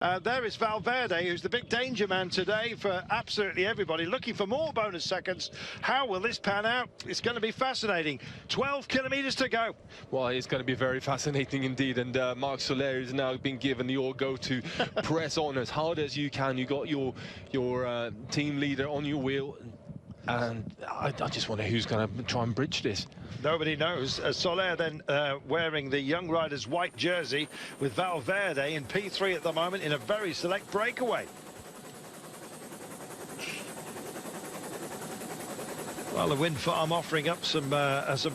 There is Valverde, who's the big danger man today for absolutely everybody, looking for more bonus seconds. How will this pan out? It's going to be fascinating. 12 kilometres to go. Well, it's going to be very fascinating indeed. And Marc Soler is now being given the all-go to press on as hard as you can. You got your team leader on your wheel. And I just wonder who's going to try and bridge this. Nobody knows. Soler then wearing the young rider's white jersey with Valverde in P3 at the moment in a very select breakaway. Well, the wind farm offering up some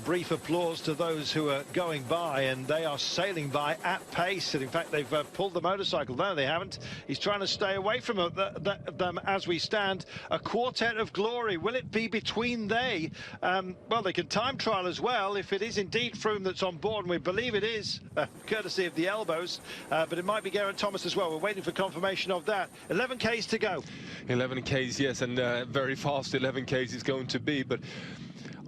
brief applause to those who are going by, and they are sailing by at pace. And in fact, they've pulled the motorcycle. No, they haven't. He's trying to stay away from them as we stand. A quartet of glory. Will it be between they? Well, they can time trial as well if it is indeed Froome that's on board, and we believe it is, courtesy of the elbows. But it might be Geraint Thomas as well. We're waiting for confirmation of that. 11 Ks to go. 11 Ks, yes, and very fast 11 Ks it's going to be. But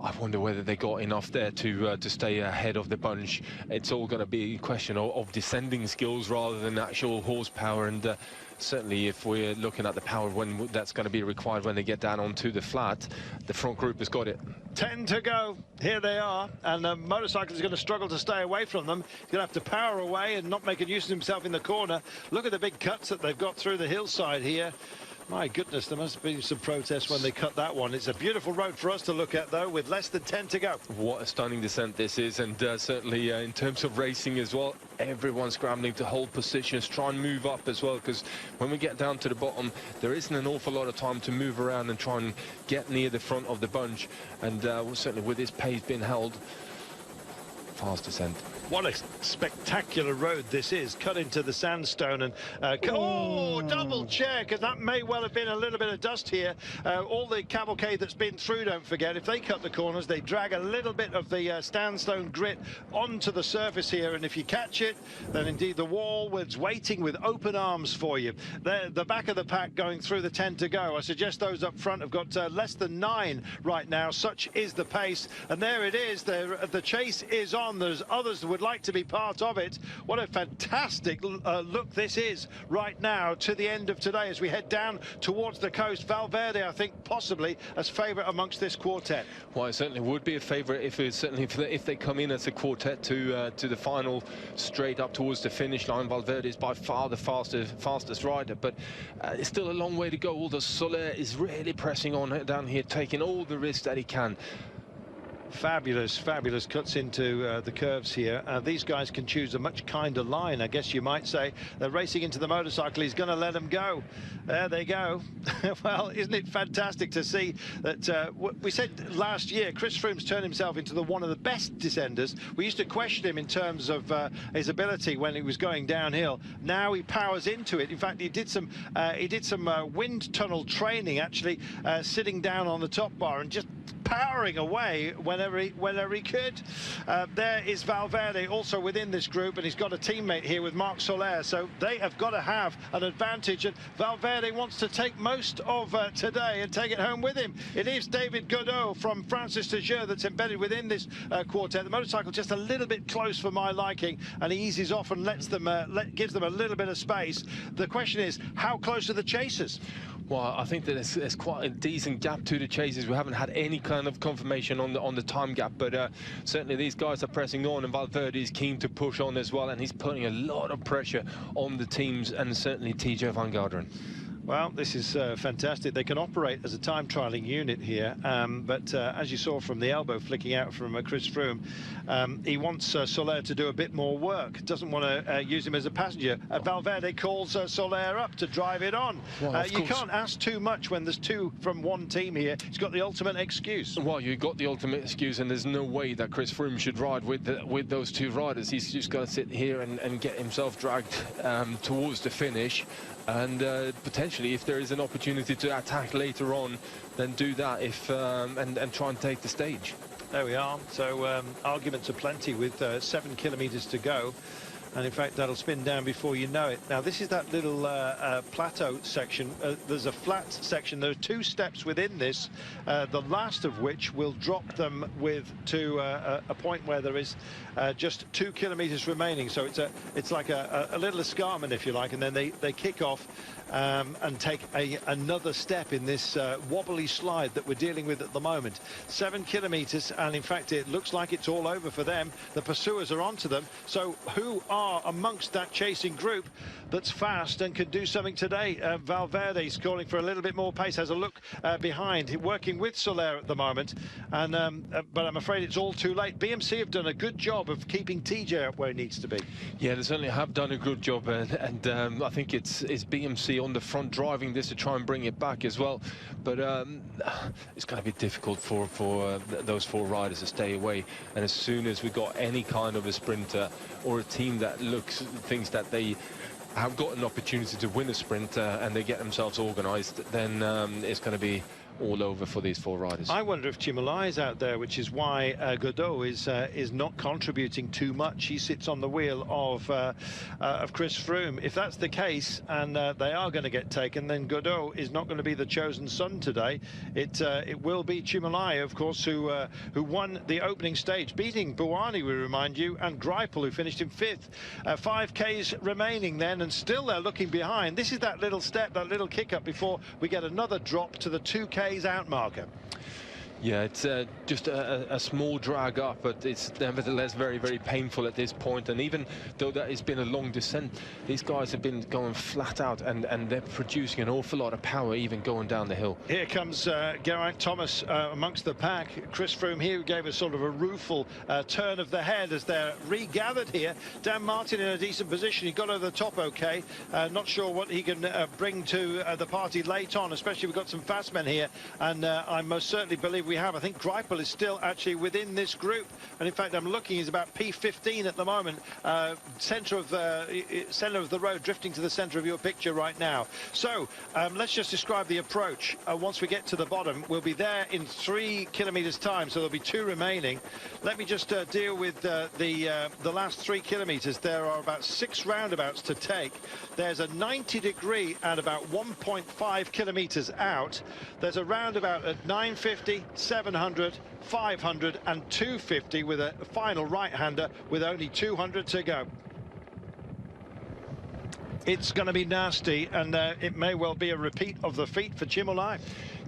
I wonder whether they got enough there to stay ahead of the bunch. It's all going to be a question of descending skills rather than actual horsepower. And certainly if we're looking at the power when that's going to be required when they get down onto the flat, the front group has got it. 10 to go. Here they are. And the motorcycle is going to struggle to stay away from them. He's going to have to power away and not make a use of himself in the corner. Look at the big cuts that they've got through the hillside here. My goodness, there must have been some protests when they cut that one. It's a beautiful road for us to look at, though, with less than 10 to go. What a stunning descent this is, and certainly in terms of racing as well, everyone's scrambling to hold positions, try and move up as well, because when we get down to the bottom, there isn't an awful lot of time to move around and try and get near the front of the bunch. And certainly with this pace being held, fast descent. What a spectacular road this is, cut into the sandstone. And oh, double check, and that may well have been a little bit of dust here. All the cavalcade that's been through, don't forget, if they cut the corners, they drag a little bit of the sandstone grit onto the surface here, and if you catch it, then indeed the wall was waiting with open arms for you. The back of the pack going through the 10 to go. I suggest those up front have got less than 9 right now. Such is the pace, and there it is. The chase is on. There's others that would like to be part of it. What a fantastic look this is right now to the end of today as we head down towards the coast. Valverde, I think, possibly as favourite amongst this quartet. Well, it certainly would be a favourite if they come in as a quartet to the final, straight up towards the finish line. Valverde is by far the fastest rider, but it's still a long way to go. Although Soler is really pressing on down here, taking all the risks that he can. Fabulous cuts into the curves here. These guys can choose a much kinder line, I guess you might say. They're racing into the motorcycle. He's going to let them go. There they go. Well, isn't it fantastic to see that we said last year Chris Froome's turned himself into one of the best descenders. We used to question him in terms of his ability when he was going downhill. Now he powers into it. In fact, he did some wind tunnel training, actually sitting down on the top bar and just powering away whenever he could. There is Valverde also within this group, and he's got a teammate here with Marc Soler, so they have got to have an advantage, and Valverde wants to take most of today and take it home with him. It is David Godot from Francis that's embedded within this quartet. The motorcycle just a little bit close for my liking, and he eases off and lets them gives them a little bit of space. The question is, how close are the chasers? Well, I think that there's quite a decent gap to the chasers. We haven't had any kind of confirmation on the time gap, but certainly these guys are pressing on, and Valverde is keen to push on as well, and he's putting a lot of pressure on the teams, and certainly TJ van Garderen. Well, this is fantastic. They can operate as a time trialing unit here, but as you saw from the elbow flicking out from Chris Froome, he wants Soler to do a bit more work. Doesn't want to use him as a passenger. Valverde calls Soler up to drive it on. Well, you can't ask too much when there's two from one team here. He's got the ultimate excuse. Well, you've got the ultimate excuse, and there's no way that Chris Froome should ride with those two riders. He's just got to sit here and get himself dragged towards the finish. And potentially, if there is an opportunity to attack later on, then do that and try and take the stage. There we are. So arguments are plenty with 7 kilometres to go. And in fact, that'll spin down before you know it. Now, this is that little plateau section. There's a flat section. There are 2 steps within this, the last of which will drop them to a point where there is just 2 kilometers remaining. So it's like a little escarpment, if you like, and then they kick off and take another step in this wobbly slide that we're dealing with at the moment. 7 kilometers, and in fact, it looks like it's all over for them. The pursuers are onto them. So who are amongst that chasing group that's fast and can do something today? Valverde's calling for a little bit more pace, has a look behind, working with Soler at the moment, and but I'm afraid it's all too late. BMC have done a good job of keeping TJ up where he needs to be. Yeah, they certainly have done a good job, and I think it's BMC on the front driving this to try and bring it back as well, but it's going to be difficult for those 4 riders to stay away. And as soon as we got any kind of a sprinter or a team that thinks that they have got an opportunity to win a sprint and they get themselves organized, then it's going to be all over for these 4 riders. I wonder if Cimolai is out there, which is why Godot is not contributing too much. He sits on the wheel of Chris Froome. If that's the case, and they are going to get taken, then Godot is not going to be the chosen son today. It will be Cimolai, of course, who won the opening stage, beating Bouhanni, we remind you, and Greipel, who finished in 5th. 5Ks remaining then, and still they're looking behind. This is that little step, that little kick up before we get another drop to the 2K out marker. Yeah, it's just a small drag up, but it's nevertheless very, very painful at this point. And even though that has been a long descent, these guys have been going flat out, and they're producing an awful lot of power even going down the hill. Here comes Geraint Thomas amongst the pack. Chris Froome here gave us sort of a rueful turn of the head as they're regathered here. Dan Martin in a decent position. He got over the top okay. Not sure what he can bring to the party late on, especially we've got some fast men here, and I most certainly believe we have. I think Greipel is still actually within this group, and in fact I'm looking, he's about P15 at the moment, center of the road, drifting to the center of your picture right now. So let's just describe the approach. Once we get to the bottom, we'll be there in 3 kilometers time, so there'll be 2 remaining. Let me just deal with the last 3 kilometers. There are about 6 roundabouts to take. There's a 90-degree at about 1.5 kilometers out. There's a roundabout at 950, 700, 500 and 250 with a final right-hander with only 200 to go. It's going to be nasty, and it may well be a repeat of the feat for Cimolai.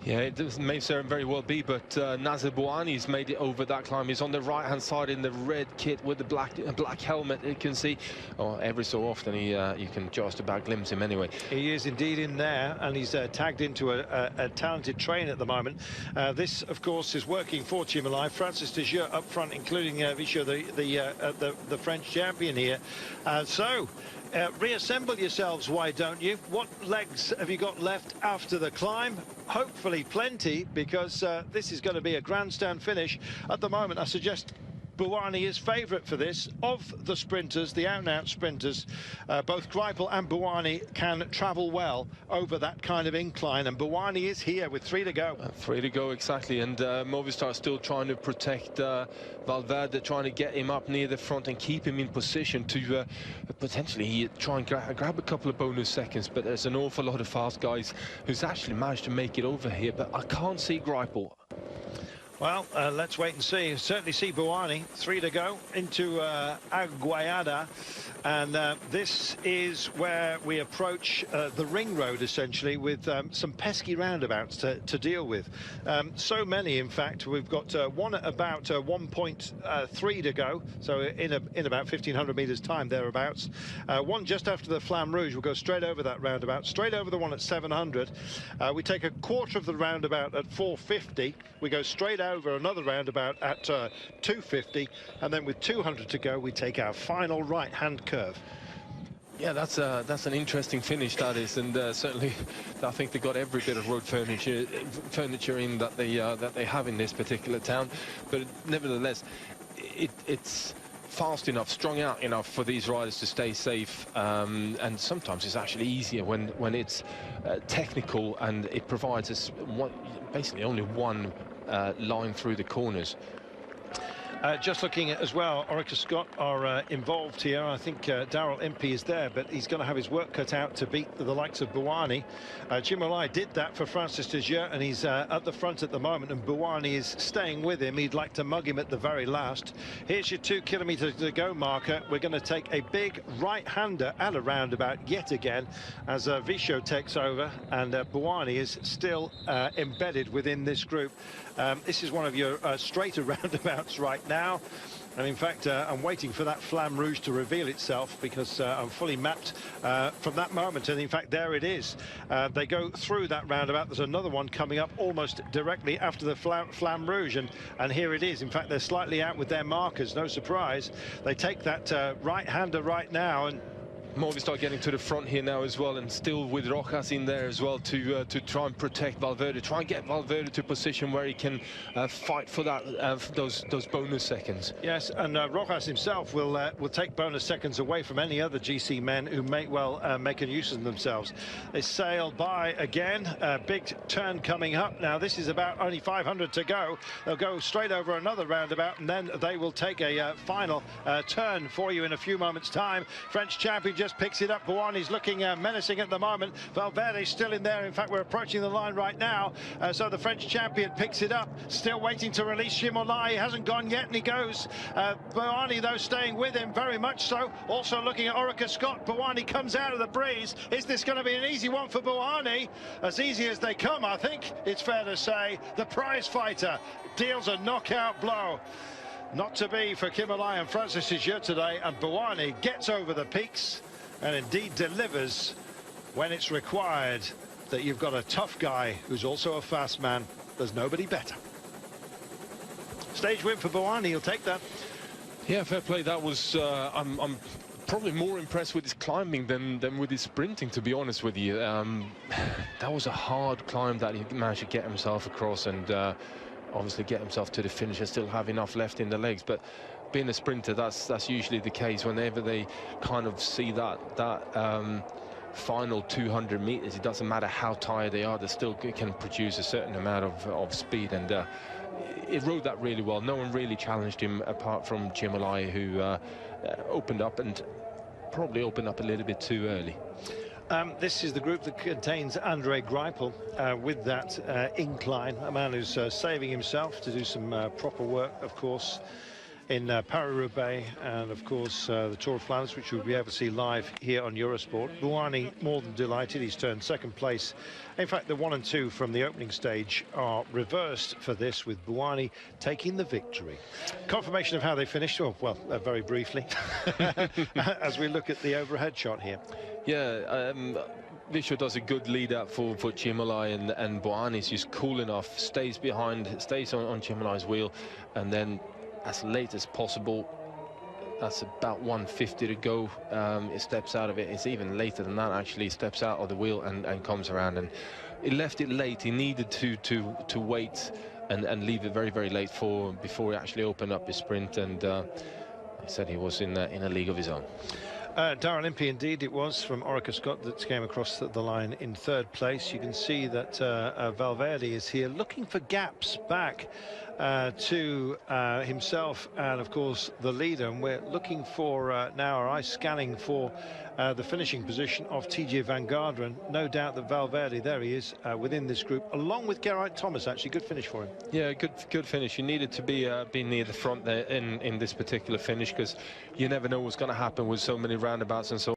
Yeah, it may very well be, but Nacer Bouhanni's made it over that climb. He's on the right-hand side in the red kit with the black helmet. You can see, every so often you can just about glimpse him anyway. He is indeed in there, and he's tagged into a talented train at the moment. This, of course, is working for Cimolai. Francis de Jeux up front, including Vichot, the French champion here. Reassemble yourselves, why don't you? What legs have you got left after the climb? Hopefully plenty, because this is going to be a grandstand finish. At the moment, I suggest Bouhanni is favourite for this. Of the sprinters, the out-and-out sprinters, both Greipel and Bouhanni can travel well over that kind of incline, and Bouhanni is here with 3 to go. 3 to go, exactly, and Movistar still trying to protect Valverde, trying to get him up near the front and keep him in position to potentially try and grab a couple of bonus seconds. But there's an awful lot of fast guys who's actually managed to make it over here, but I can't see Greipel. Well, let's wait and see. Certainly see Bouhanni. 3 to go into Igualada, and this is where we approach the ring road, essentially, with some pesky roundabouts to deal with. So many, in fact. We've got one at about 1.3 to go, so in about 1,500 meters time, thereabouts. One just after the Flamme Rouge. We'll go straight over that roundabout, straight over the one at 700. We take a quarter of the roundabout at 450. We go straight over another roundabout at 250, and then with 200 to go, we take our final right-hand curve. Yeah, that's an interesting finish, that is, and certainly I think they got every bit of road furniture in that they have in this particular town. But nevertheless, it's fast enough, strung out enough for these riders to stay safe, and sometimes it's actually easier when it's technical and it provides us basically only one line through the corners. Just looking at as well, Orica-Scott are involved here. I think Daryl Impey is there, but he's going to have his work cut out to beat the likes of Bouhanni. Cimolai did that for Francis, and he's at the front at the moment, and Bouhanni is staying with him. He'd like to mug him at the very last. Here's your 2 kilometres to go marker. We're going to take a big right-hander at a roundabout yet again as Vichot takes over, and Bouhanni is still embedded within this group. This is one of your straighter roundabouts right now, and in fact I'm waiting for that flamme rouge to reveal itself, because I'm fully mapped from that moment, and in fact there it is. They go through that roundabout. There's another one coming up almost directly after the flamme rouge, and here it is. In fact, they're slightly out with their markers, no surprise. They take that right-hander right now, and Movistar getting to the front here now as well, and still with Rojas in there as well to try and protect Valverde, try and get Valverde to a position where he can fight for that those bonus seconds. Yes, and Rojas himself will take bonus seconds away from any other GC men who may well make a use of themselves. They sail by again. Big turn coming up now. This is about only 500 to go. They'll go straight over another roundabout, and then they will take a final turn for you in a few moments' time. French champion just picks it up. Bouhanni's looking menacing at the moment. Valverde's still in there. In fact, we're approaching the line right now. So the French champion picks it up, still waiting to release Cimolai. He hasn't gone yet, and he goes. Bouhanni, though, staying with him very much so. Also looking at Orica-Scott. Bouhanni comes out of the breeze. Is this going to be an easy one for Bouhanni? As easy as they come, I think it's fair to say. The prize fighter deals a knockout blow. Not to be for Cimolai and Francis today, and Bouhanni gets over the peaks and indeed delivers when it's required. That you've got a tough guy who's also a fast man. There's nobody better. Stage win for Bouhanni, he'll take that. Yeah, fair play. That was I'm probably more impressed with his climbing than with his sprinting, to be honest with you. That was a hard climb that he managed to get himself across, and obviously get himself to the finish and still have enough left in the legs. But being a sprinter, that's usually the case. Whenever they kind of see that final 200 meters, it doesn't matter how tired they are, they still can produce a certain amount of speed, and it rode that really well. No one really challenged him apart from Cimolai, who opened up, and probably opened up a little bit too early. This is the group that contains Andre Greipel with that incline, a man who's saving himself to do some proper work, of course, in Paris-Roubaix, and of course the Tour of Flanders, which you'll be able to see live here on Eurosport. Bouhanni more than delighted. He's turned second place. In fact, the 1 and 2 from the opening stage are reversed for this, with Bouhanni taking the victory. Confirmation of how they finished, well, very briefly, as we look at the overhead shot here. Yeah, Vichot does a good lead up for Cimolai, and Bouhanni's just cool enough, stays on Cimolai's wheel, and then as late as possible, that's about 150 to go, it steps out of it. It's even later than that, actually. Steps out of the wheel and comes around, and he left it late. He needed to wait and leave it very, very late before he actually opened up his sprint, and he said he was in a league of his own. Daryl Impey, indeed, it was from Orica-Scott that came across the line in third place. You can see that Valverde is here looking for gaps back to himself and, of course, the leader. And we're looking for now, our eyes scanning for the finishing position of TJ Van Garderen. No doubt that Valverde, there he is, within this group, along with Geraint Thomas. Actually, good finish for him. Yeah, good finish. You needed to be near the front there in this particular finish, because you never know what's going to happen with so many roundabouts and so